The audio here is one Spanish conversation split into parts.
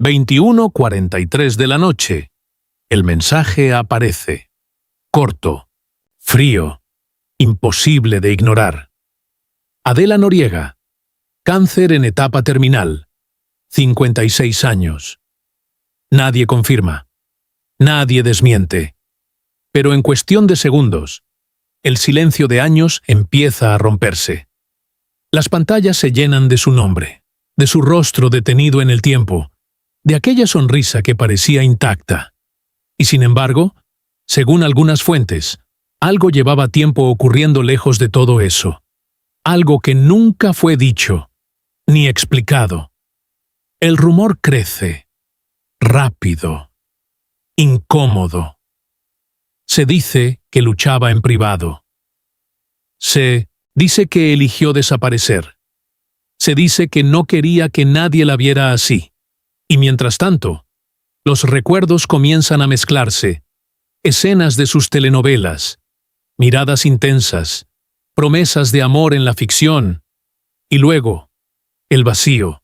21:43 de la noche. El mensaje aparece. Corto, frío, imposible de ignorar. Adela Noriega. Cáncer en etapa terminal. 56 años. Nadie confirma. Nadie desmiente. Pero en cuestión de segundos, el silencio de años empieza a romperse. Las pantallas se llenan de su nombre, de su rostro detenido en el tiempo, de aquella sonrisa que parecía intacta. Y sin embargo, según algunas fuentes, algo llevaba tiempo ocurriendo lejos de todo eso. Algo que nunca fue dicho, ni explicado. El rumor crece, rápido, incómodo. Se dice que luchaba en privado. Se dice que eligió desaparecer. Se dice que no quería que nadie la viera así. Y mientras tanto, los recuerdos comienzan a mezclarse. Escenas de sus telenovelas, miradas intensas, promesas de amor en la ficción. Y luego, el vacío.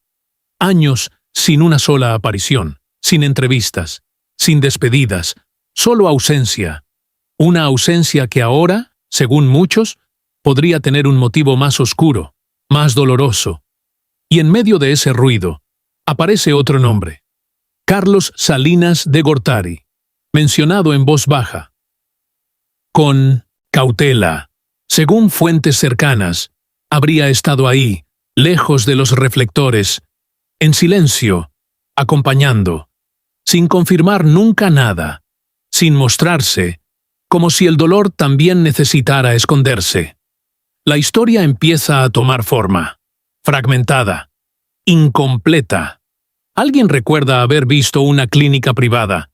Años sin una sola aparición, sin entrevistas, sin despedidas, solo ausencia. Una ausencia que ahora, según muchos, podría tener un motivo más oscuro, más doloroso. Y en medio de ese ruido, aparece otro nombre. Carlos Salinas de Gortari, mencionado en voz baja. Con cautela, según fuentes cercanas, habría estado ahí, lejos de los reflectores, en silencio, acompañando, sin confirmar nunca nada, sin mostrarse, como si el dolor también necesitara esconderse. La historia empieza a tomar forma, fragmentada, incompleta. Alguien recuerda haber visto una clínica privada.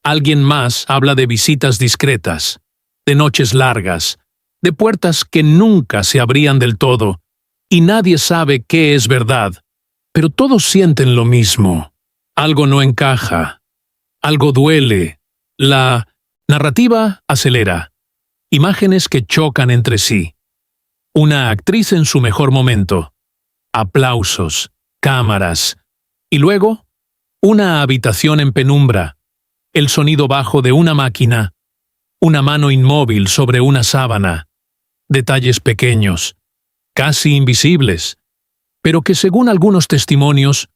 Alguien más habla de visitas discretas, de noches largas, de puertas que nunca se abrían del todo, y nadie sabe qué es verdad, pero todos sienten lo mismo. Algo no encaja, algo duele. La narrativa acelera, imágenes que chocan entre sí. Una actriz en su mejor momento. Aplausos, cámaras. Y luego, una habitación en penumbra. El sonido bajo de una máquina. Una mano inmóvil sobre una sábana. Detalles pequeños, casi invisibles, pero que según algunos testimonios,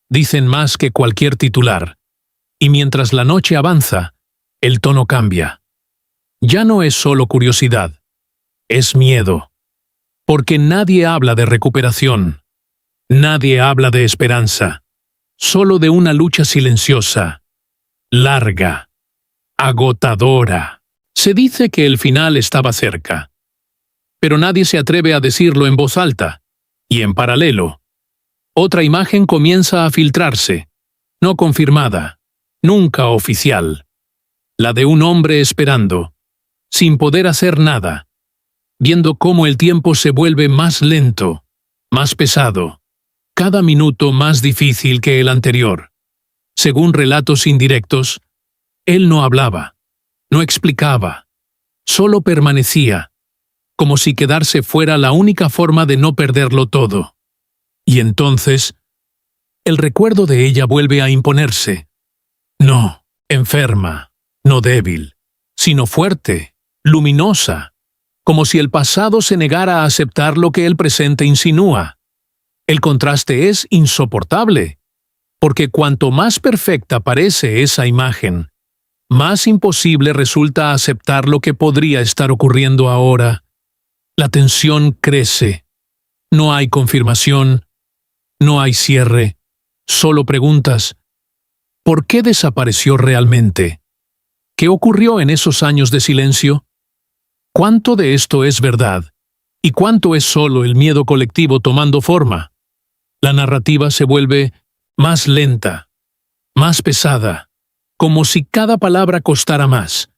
dicen más que cualquier titular. Y mientras la noche avanza, el tono cambia. Ya no es solo curiosidad, es miedo. Porque nadie habla de recuperación, nadie habla de esperanza, solo de una lucha silenciosa, larga, agotadora. Se dice que el final estaba cerca, pero nadie se atreve a decirlo en voz alta, y en paralelo, otra imagen comienza a filtrarse, no confirmada, nunca oficial, la de un hombre esperando, sin poder hacer nada, viendo cómo el tiempo se vuelve más lento, más pesado, cada minuto más difícil que el anterior. Según relatos indirectos, él no hablaba, no explicaba, solo permanecía, como si quedarse fuera la única forma de no perderlo todo. Y entonces, el recuerdo de ella vuelve a imponerse. No enferma, no débil, sino fuerte, luminosa, como si el pasado se negara a aceptar lo que el presente insinúa. El contraste es insoportable, porque cuanto más perfecta parece esa imagen, más imposible resulta aceptar lo que podría estar ocurriendo ahora. La tensión crece. No hay confirmación, no hay cierre, solo preguntas. ¿Por qué desapareció realmente? ¿Qué ocurrió en esos años de silencio? ¿Cuánto de esto es verdad? ¿Y cuánto es solo el miedo colectivo tomando forma? La narrativa se vuelve más lenta, más pesada, como si cada palabra costara más,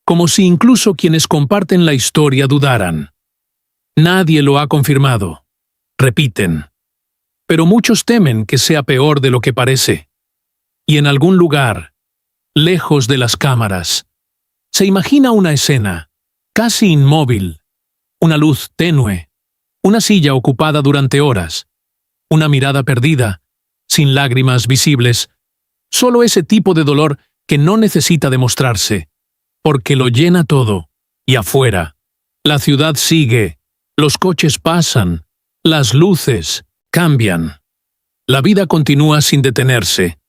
como si incluso quienes comparten la historia dudaran. Nadie lo ha confirmado. Repiten. Pero muchos temen que sea peor de lo que parece. Y en algún lugar, lejos de las cámaras, se imagina una escena, casi inmóvil, una luz tenue, una silla ocupada durante horas, una mirada perdida, sin lágrimas visibles, Solo ese tipo de dolor que no necesita demostrarse, porque lo llena todo. Y afuera, la ciudad sigue, los coches pasan, las luces cambian. La vida continúa sin detenerse,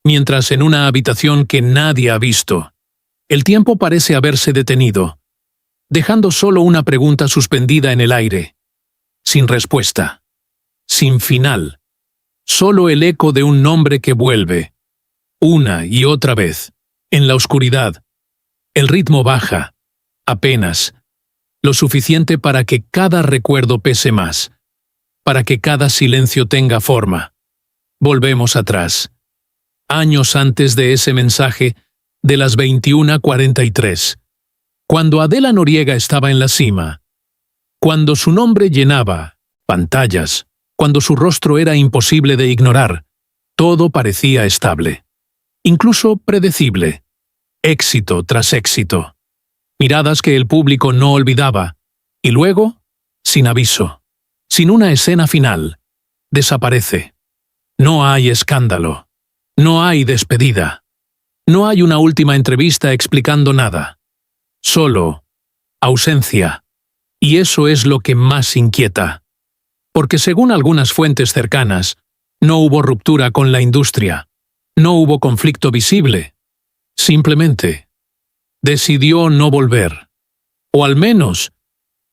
mientras en una habitación que nadie ha visto, el tiempo parece haberse detenido, dejando solo una pregunta suspendida en el aire, sin respuesta, sin final, solo el eco de un nombre que vuelve, una y otra vez, en la oscuridad. El ritmo baja, apenas, lo suficiente para que cada recuerdo pese más, para que cada silencio tenga forma. Volvemos atrás, años antes de ese mensaje de las 21:43, cuando Adela Noriega estaba en la cima, cuando su nombre llenaba pantallas, cuando su rostro era imposible de ignorar, todo parecía estable, incluso predecible, éxito tras éxito, miradas que el público no olvidaba, y luego, sin aviso, sin una escena final, desaparece. No hay escándalo, no hay despedida, no hay una última entrevista explicando nada, solo ausencia, y eso es lo que más inquieta, porque según algunas fuentes cercanas, no hubo ruptura con la industria, no hubo conflicto visible, simplemente decidió no volver, o al menos,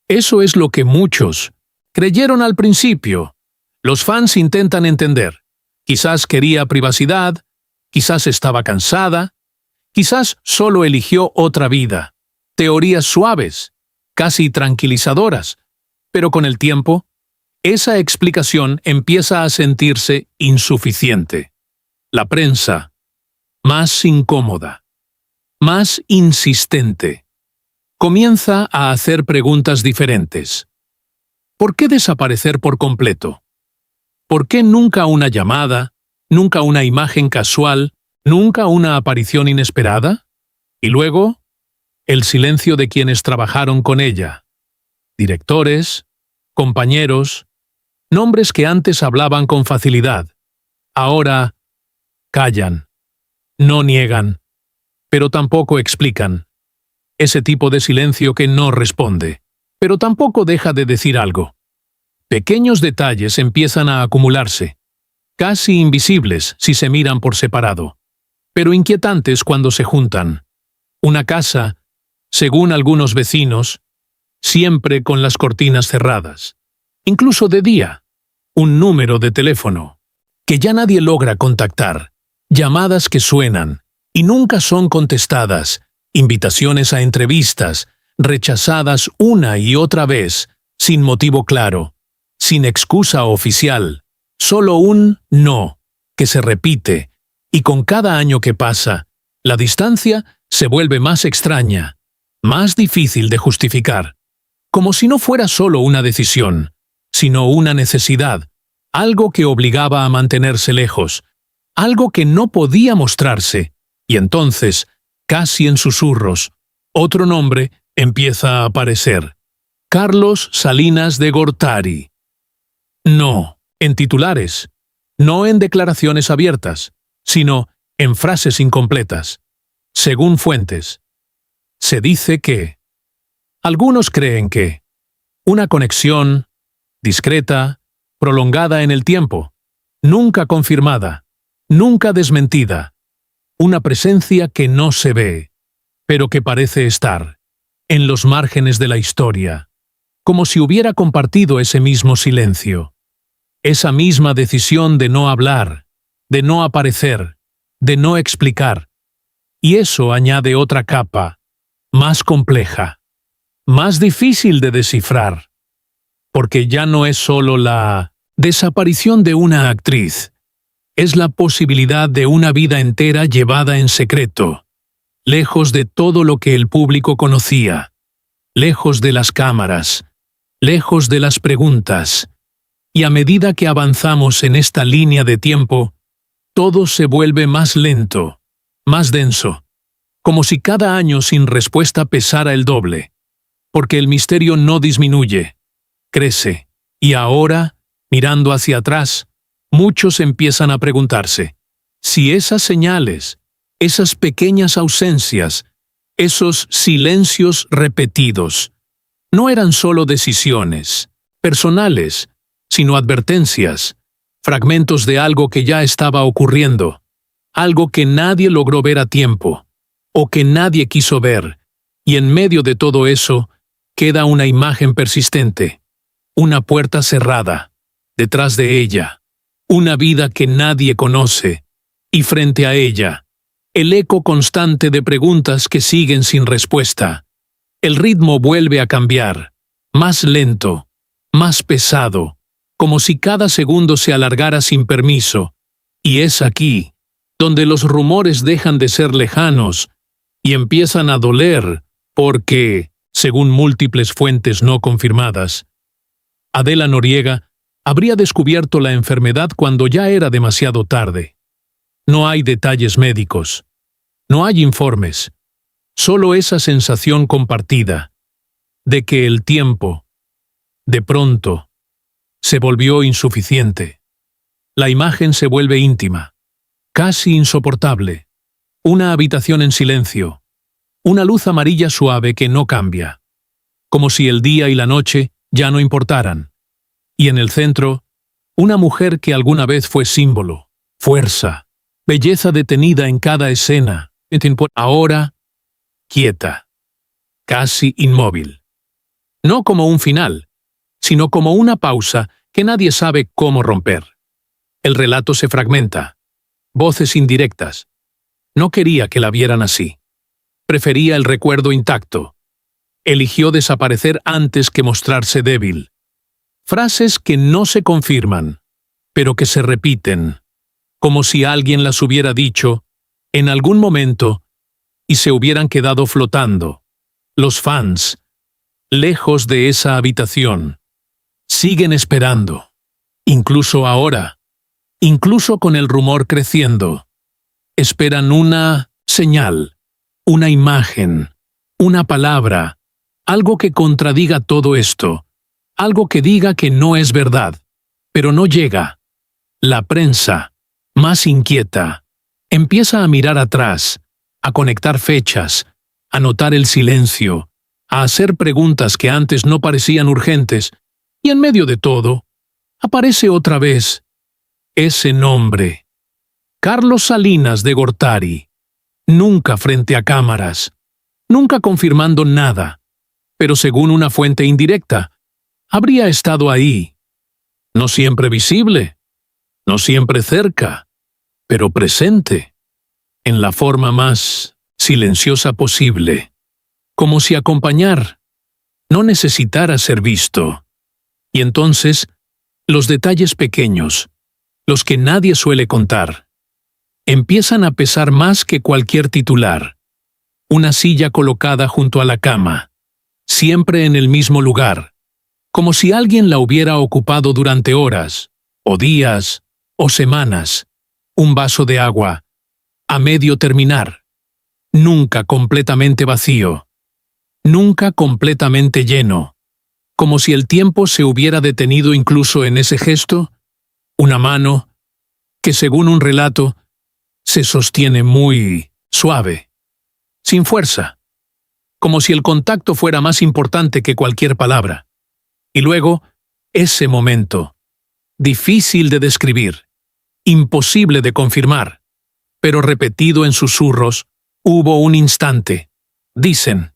eso es lo que muchos creyeron al principio. Los fans intentan entender. Quizás quería privacidad, quizás estaba cansada, quizás solo eligió otra vida. Teorías suaves, casi tranquilizadoras, pero con el tiempo, esa explicación empieza a sentirse insuficiente. La prensa, más incómoda, más insistente, comienza a hacer preguntas diferentes. ¿Por qué desaparecer por completo? ¿Por qué nunca una llamada, nunca una imagen casual, nunca una aparición inesperada? Y luego, el silencio de quienes trabajaron con ella. Directores, compañeros, nombres que antes hablaban con facilidad. Ahora, callan, no niegan, pero tampoco explican. Ese tipo de silencio que no responde, pero tampoco deja de decir algo. Pequeños detalles empiezan a acumularse, casi invisibles si se miran por separado, pero inquietantes cuando se juntan. Una casa, según algunos vecinos, siempre con las cortinas cerradas, incluso de día. Un número de teléfono, que ya nadie logra contactar, llamadas que suenan y nunca son contestadas, invitaciones a entrevistas, rechazadas una y otra vez, sin motivo claro, sin excusa oficial, solo un no, que se repite, y con cada año que pasa, la distancia se vuelve más extraña, más difícil de justificar, como si no fuera solo una decisión, sino una necesidad, algo que obligaba a mantenerse lejos, algo que no podía mostrarse, y entonces, casi en susurros, otro nombre empieza a aparecer. Carlos Salinas de Gortari. No, en titulares, no en declaraciones abiertas, sino en frases incompletas. Según fuentes, se dice que algunos creen que una conexión discreta, prolongada en el tiempo, nunca confirmada, nunca desmentida, una presencia que no se ve, pero que parece estar en los márgenes de la historia, como si hubiera compartido ese mismo silencio, esa misma decisión de no hablar, de no aparecer, de no explicar. Y eso añade otra capa, más compleja, más difícil de descifrar, porque ya no es solo la desaparición de una actriz, es la posibilidad de una vida entera llevada en secreto, lejos de todo lo que el público conocía, lejos de las cámaras, lejos de las preguntas, y a medida que avanzamos en esta línea de tiempo, todo se vuelve más lento, más denso, como si cada año sin respuesta pesara el doble, porque el misterio no disminuye, crece, y ahora, mirando hacia atrás, muchos empiezan a preguntarse, Si esas señales, esas pequeñas ausencias, esos silencios repetidos, no eran solo decisiones personales, sino advertencias, fragmentos de algo que ya estaba ocurriendo, algo que nadie logró ver a tiempo, o que nadie quiso ver, y en medio de todo eso queda una imagen persistente, una puerta cerrada, detrás de ella, una vida que nadie conoce, y frente a ella, el eco constante de preguntas que siguen sin respuesta. El ritmo vuelve a cambiar, más lento, más pesado, como si cada segundo se alargara sin permiso, y es aquí, donde los rumores dejan de ser lejanos y empiezan a doler, porque, según múltiples fuentes no confirmadas, Adela Noriega habría descubierto la enfermedad cuando ya era demasiado tarde. No hay detalles médicos, no hay informes, solo esa sensación compartida de que el tiempo, de pronto, se volvió insuficiente. La imagen se vuelve íntima, casi insoportable. Una habitación en silencio, una luz amarilla suave que no cambia, como si el día y la noche ya no importaran. Y en el centro, una mujer que alguna vez fue símbolo, fuerza, belleza detenida en cada escena, ahora quieta, casi inmóvil. No como un final, sino como una pausa que nadie sabe cómo romper. El relato se fragmenta. Voces indirectas. No quería que la vieran así. Prefería el recuerdo intacto. Eligió desaparecer antes que mostrarse débil. Frases que no se confirman, pero que se repiten, como si alguien las hubiera dicho en algún momento y se hubieran quedado flotando. Los fans, lejos de esa habitación, siguen esperando, incluso ahora, incluso con el rumor creciendo. Esperan una señal, una imagen, una palabra, algo que contradiga todo esto, algo que diga que no es verdad, pero no llega. La prensa, más inquieta, empieza a mirar atrás, a conectar fechas, a notar el silencio, a hacer preguntas que antes no parecían urgentes, y en medio de todo, aparece otra vez ese nombre. Carlos Salinas de Gortari. Nunca frente a cámaras, nunca confirmando nada, pero según una fuente indirecta, habría estado ahí. No siempre visible, no siempre cerca, pero presente, en la forma más silenciosa posible, como si acompañar no necesitara ser visto. Y entonces, los detalles pequeños, los que nadie suele contar, empiezan a pesar más que cualquier titular. Una silla colocada junto a la cama, siempre en el mismo lugar, como si alguien la hubiera ocupado durante horas, o días, o semanas. Un vaso de agua, a medio terminar, nunca completamente vacío, nunca completamente lleno, como si el tiempo se hubiera detenido incluso en ese gesto. Una mano, que según un relato, se sostiene muy suave, sin fuerza, como si el contacto fuera más importante que cualquier palabra. Y luego, ese momento, difícil de describir, imposible de confirmar, pero repetido en susurros, hubo un instante, dicen,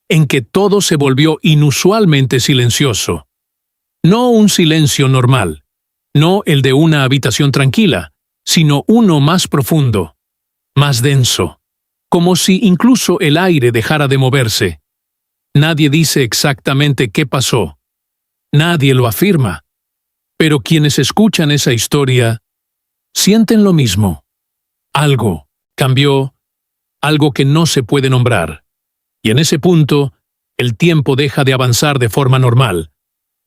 en que todo se volvió inusualmente silencioso. No un silencio normal, no el de una habitación tranquila, sino uno más profundo, más denso, como si incluso el aire dejara de moverse. Nadie dice exactamente qué pasó. Nadie lo afirma. Pero quienes escuchan esa historia sienten lo mismo. Algo cambió, algo que no se puede nombrar. Y en ese punto, el tiempo deja de avanzar de forma normal.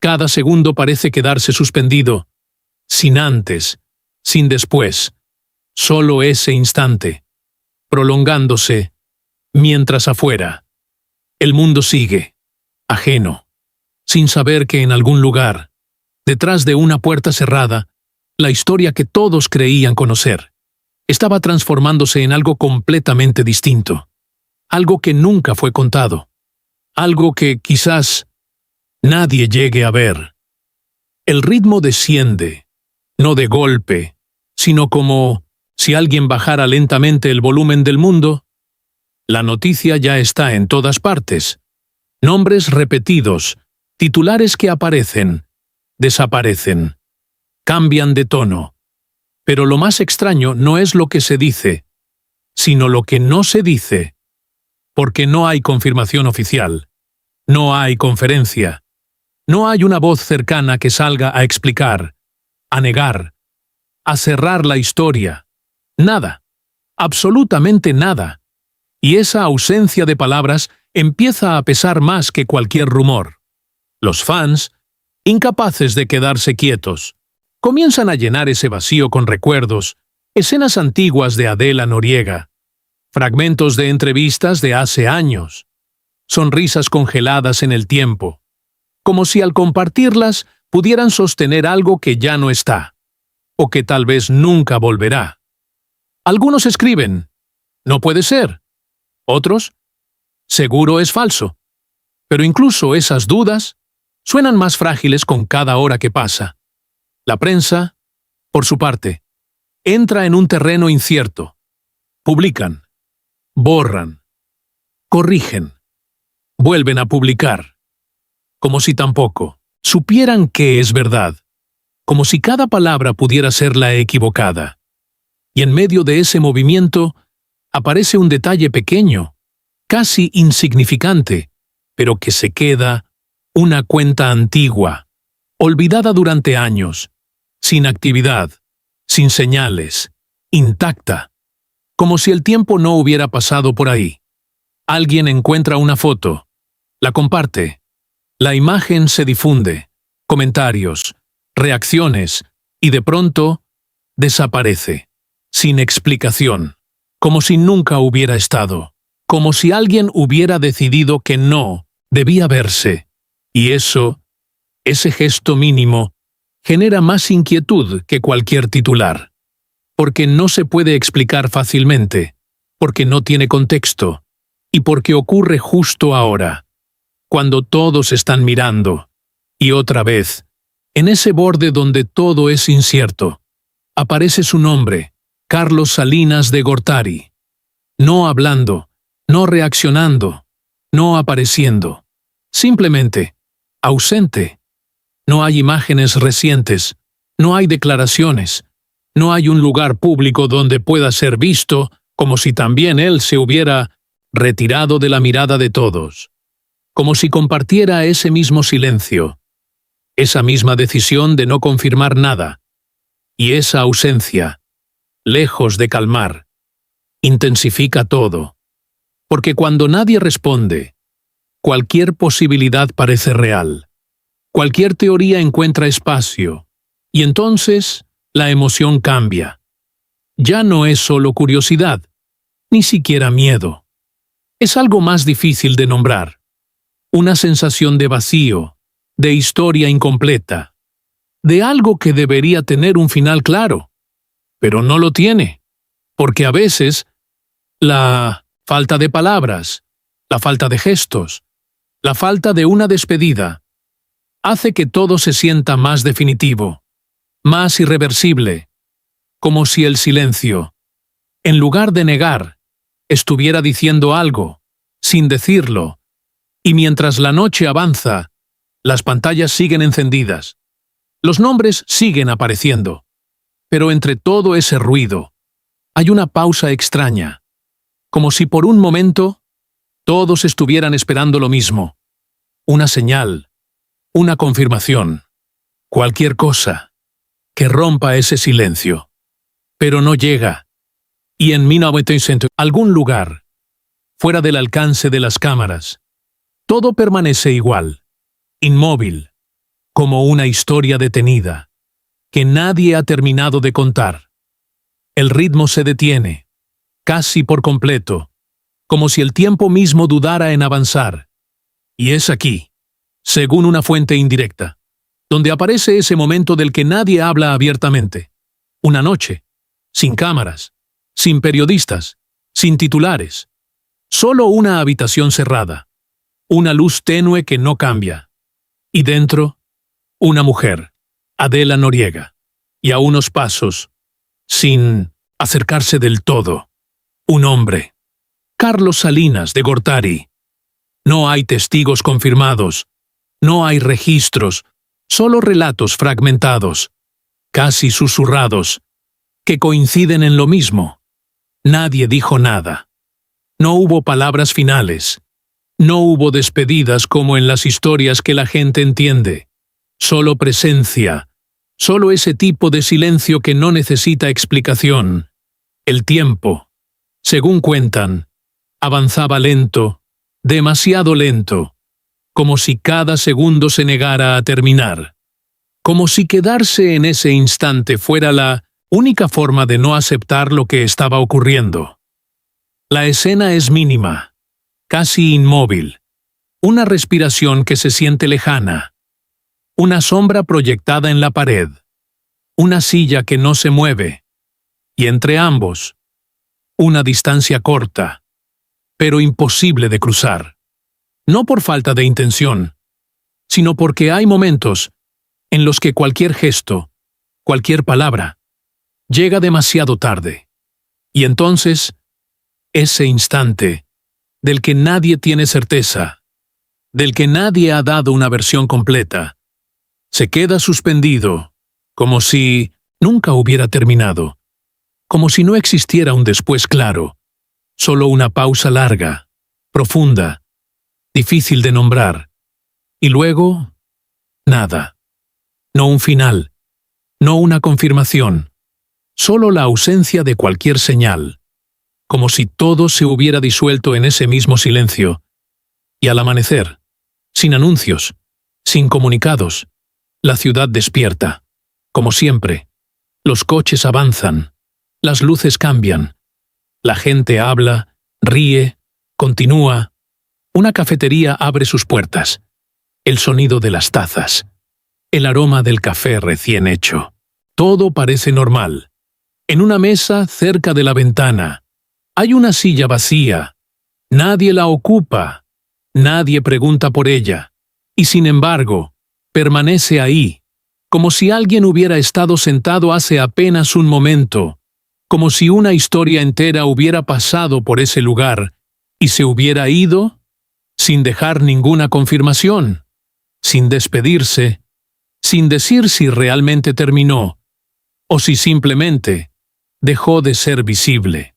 Cada segundo parece quedarse suspendido, sin antes, sin después, solo ese instante, prolongándose, mientras afuera, el mundo sigue, ajeno, sin saber que en algún lugar, detrás de una puerta cerrada, la historia que todos creían conocer, estaba transformándose en algo completamente distinto, algo que nunca fue contado, algo que quizás nadie llegue a ver. El ritmo desciende, no de golpe, sino como si alguien bajara lentamente el volumen del mundo. La noticia ya está en todas partes. Nombres repetidos, titulares que aparecen, desaparecen, cambian de tono. Pero lo más extraño no es lo que se dice, sino lo que no se dice, porque no hay confirmación oficial, no hay conferencia, no hay una voz cercana que salga a explicar, a negar, a cerrar la historia. Nada, absolutamente nada. Y esa ausencia de palabras empieza a pesar más que cualquier rumor. Los fans, incapaces de quedarse quietos, comienzan a llenar ese vacío con recuerdos, escenas antiguas de Adela Noriega, fragmentos de entrevistas de hace años, sonrisas congeladas en el tiempo, como si al compartirlas pudieran sostener algo que ya no está, o que tal vez nunca volverá. Algunos escriben, no puede ser. Otros, seguro es falso. Pero incluso esas dudas suenan más frágiles con cada hora que pasa. La prensa, por su parte, entra en un terreno incierto. Publican, borran, corrigen, vuelven a publicar, como si tampoco supieran qué es verdad, como si cada palabra pudiera ser la equivocada. Y en medio de ese movimiento aparece un detalle pequeño, casi insignificante, pero que se queda, una cuenta antigua, olvidada durante años, sin actividad, sin señales, intacta, como si el tiempo no hubiera pasado por ahí. Alguien encuentra una foto, la comparte, la imagen se difunde, comentarios, reacciones, y de pronto desaparece, sin explicación, como si nunca hubiera estado, como si alguien hubiera decidido que no debía verse. Y eso, ese gesto mínimo, genera más inquietud que cualquier titular, porque no se puede explicar fácilmente, porque no tiene contexto, y porque ocurre justo ahora, cuando todos están mirando, y otra vez, en ese borde donde todo es incierto, aparece su nombre, Carlos Salinas de Gortari, no hablando, no reaccionando, no apareciendo, simplemente ausente. No hay imágenes recientes, no hay declaraciones, no hay un lugar público donde pueda ser visto, como si también él se hubiera retirado de la mirada de todos, como si compartiera ese mismo silencio, esa misma decisión de no confirmar nada, y esa ausencia, lejos de calmar, intensifica todo, porque cuando nadie responde, cualquier posibilidad parece real. Cualquier teoría encuentra espacio, y entonces la emoción cambia. Ya no es solo curiosidad, ni siquiera miedo. Es algo más difícil de nombrar. Una sensación de vacío, de historia incompleta, de algo que debería tener un final claro, pero no lo tiene, porque a veces la falta de palabras, la falta de gestos, la falta de una despedida, hace que todo se sienta más definitivo, más irreversible, como si el silencio, en lugar de negar, estuviera diciendo algo, sin decirlo, y mientras la noche avanza, las pantallas siguen encendidas, los nombres siguen apareciendo, pero entre todo ese ruido, hay una pausa extraña, como si por un momento todos estuvieran esperando lo mismo, una señal, una confirmación, cualquier cosa, que rompa ese silencio. Pero no llega. Y en 1900, algún lugar, fuera del alcance de las cámaras, todo permanece igual, inmóvil, como una historia detenida, que nadie ha terminado de contar. El ritmo se detiene, casi por completo, como si el tiempo mismo dudara en avanzar. Y es aquí, según una fuente indirecta, donde aparece ese momento del que nadie habla abiertamente. Una noche, sin cámaras, sin periodistas, sin titulares. Solo una habitación cerrada, una luz tenue que no cambia. Y dentro, una mujer, Adela Noriega, y a unos pasos, sin acercarse del todo, un hombre, Carlos Salinas de Gortari. No hay testigos confirmados, no hay registros, solo relatos fragmentados, casi susurrados, que coinciden en lo mismo. Nadie dijo nada. No hubo palabras finales. No hubo despedidas como en las historias que la gente entiende. Solo presencia. Solo ese tipo de silencio que no necesita explicación. El tiempo, según cuentan, avanzaba lento, demasiado lento, como si cada segundo se negara a terminar. Como si quedarse en ese instante fuera la única forma de no aceptar lo que estaba ocurriendo. La escena es mínima, casi inmóvil, una respiración que se siente lejana, una sombra proyectada en la pared, una silla que no se mueve, y entre ambos, una distancia corta, pero imposible de cruzar. No por falta de intención, sino porque hay momentos en los que cualquier gesto, cualquier palabra, llega demasiado tarde. Y entonces, ese instante, del que nadie tiene certeza, del que nadie ha dado una versión completa, se queda suspendido, como si nunca hubiera terminado, como si no existiera un después claro, solo una pausa larga, profunda, difícil de nombrar, y luego, nada. No un final, no una confirmación, solo la ausencia de cualquier señal, como si todo se hubiera disuelto en ese mismo silencio, y al amanecer, sin anuncios, sin comunicados, la ciudad despierta, como siempre. Los coches avanzan, las luces cambian, la gente habla, ríe, continúa. Una cafetería abre sus puertas, el sonido de las tazas, el aroma del café recién hecho. Todo parece normal. En una mesa cerca de la ventana, hay una silla vacía. Nadie la ocupa. Nadie pregunta por ella. Y sin embargo, permanece ahí, como si alguien hubiera estado sentado hace apenas un momento, como si una historia entera hubiera pasado por ese lugar y se hubiera ido sin dejar ninguna confirmación, sin despedirse, sin decir si realmente terminó o si simplemente dejó de ser visible.